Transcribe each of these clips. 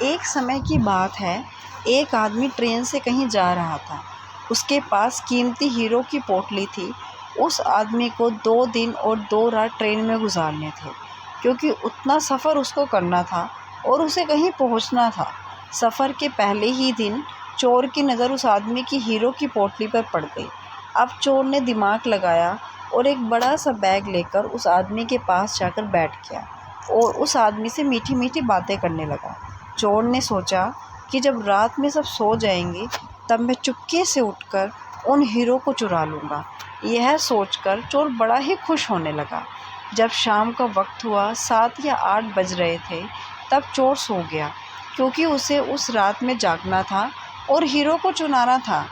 एक समय की बात है, एक आदमी ट्रेन से कहीं जा रहा था। उसके पास कीमती हीरो की पोटली थी। उस आदमी को 2 दिन और 2 रात ट्रेन में गुजारने थे, क्योंकि उतना सफ़र उसको करना था और उसे कहीं पहुंचना था। सफ़र के पहले ही दिन चोर की नज़र उस आदमी की हीरो की पोटली पर पड़ गई। अब चोर ने दिमाग लगाया और एक बड़ा सा बैग लेकर उस आदमी के पास जाकर बैठ गया और उस आदमी से मीठी मीठी बातें करने लगा। चोर ने सोचा कि जब रात में सब सो जाएंगे तब मैं चुपके से उठकर उन हीरो को चुरा लूँगा। यह सोचकर चोर बड़ा ही खुश होने लगा। जब शाम का वक्त हुआ, 7 या 8 बज रहे थे, तब चोर सो गया, क्योंकि उसे उस रात में जागना था और हीरो को चुराना था,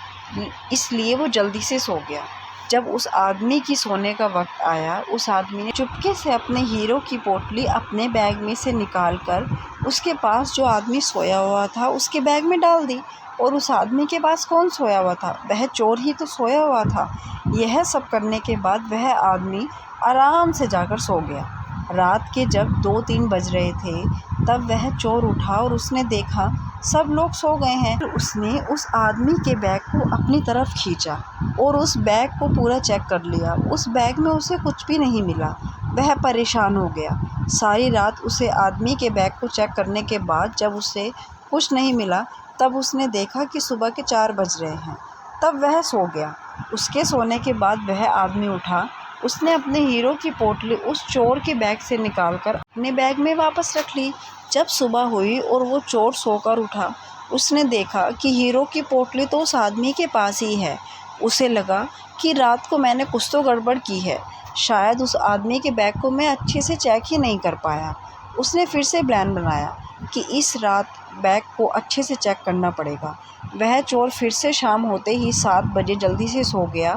इसलिए वो जल्दी से सो गया। जब उस आदमी की सोने का वक्त आया, उस आदमी ने चुपके से अपने हीरो की पोटली अपने बैग में से निकालकर उसके पास जो आदमी सोया हुआ था उसके बैग में डाल दी। और उस आदमी के पास कौन सोया हुआ था? वह चोर ही तो सोया हुआ था। यह सब करने के बाद वह आदमी आराम से जाकर सो गया। रात के जब 2-3 बज रहे थे, तब वह चोर उठा और उसने देखा सब लोग सो गए हैं। फिर उसने उस आदमी के बैग को अपनी तरफ खींचा और उस बैग को पूरा चेक कर लिया। उस बैग में उसे कुछ भी नहीं मिला। वह परेशान हो गया। सारी रात उसे आदमी के बैग को चेक करने के बाद जब उसे कुछ नहीं मिला, तब उसने देखा कि सुबह के 4 बज रहे हैं। तब वह सो गया। उसके सोने के बाद वह आदमी उठा। उसने अपने हीरो की पोटली उस चोर के बैग से निकालकर अपने बैग में वापस रख ली। जब सुबह हुई और वो चोर सोकर उठा, उसने देखा कि हीरो की पोटली तो उस आदमी के पास ही है। उसे लगा कि रात को मैंने कुछ तो गड़बड़ की है, शायद उस आदमी के बैग को मैं अच्छे से चेक ही नहीं कर पाया। उसने फिर से प्लान बनाया कि इस रात बैग को अच्छे से चेक करना पड़ेगा। वह चोर फिर से शाम होते ही 7 बजे जल्दी से सो गया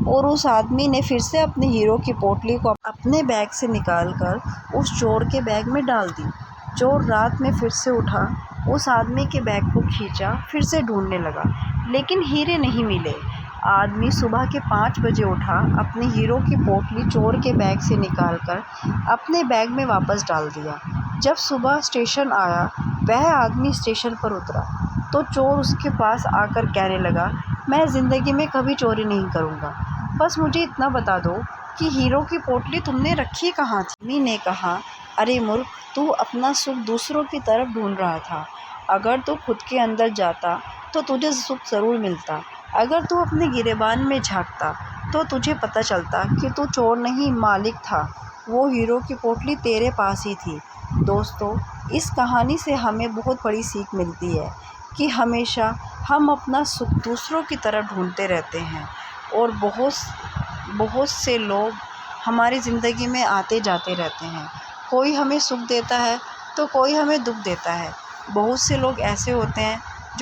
और उस आदमी ने फिर से अपने हीरो की पोटली को अपने बैग से निकालकर उस चोर के बैग में डाल दी। चोर रात में फिर से उठा, उस आदमी के बैग को खींचा, फिर से ढूंढने लगा, लेकिन हीरे नहीं मिले। आदमी सुबह के 5 बजे उठा, अपने हीरो की पोटली चोर के बैग से निकालकर अपने बैग में वापस डाल दिया। जब सुबह स्टेशन आया, वह आदमी स्टेशन पर उतरा तो चोर उसके पास आकर कहने लगा, मैं ज़िंदगी में कभी चोरी नहीं करूँगा, बस मुझे इतना बता दो कि हीरो की पोटली तुमने रखी कहाँ थी? आदमी ने कहा, अरे मूर्ख, तू अपना सुख दूसरों की तरफ ढूंढ रहा था। अगर तू खुद के अंदर जाता तो तुझे सुख ज़रूर मिलता। अगर तू अपने गिरेबान में झांकता तो तुझे पता चलता कि तू चोर नहीं, मालिक था। वो हीरो की पोटली तेरे पास ही थी। दोस्तों, इस कहानी से हमें बहुत बड़ी सीख मिलती है कि हमेशा हम अपना सुख दूसरों की तरफ ढूंढते रहते हैं और बहुत से लोग हमारी ज़िंदगी में आते जाते रहते हैं। कोई हमें सुख देता है तो कोई हमें दुख देता है। बहुत से लोग ऐसे होते हैं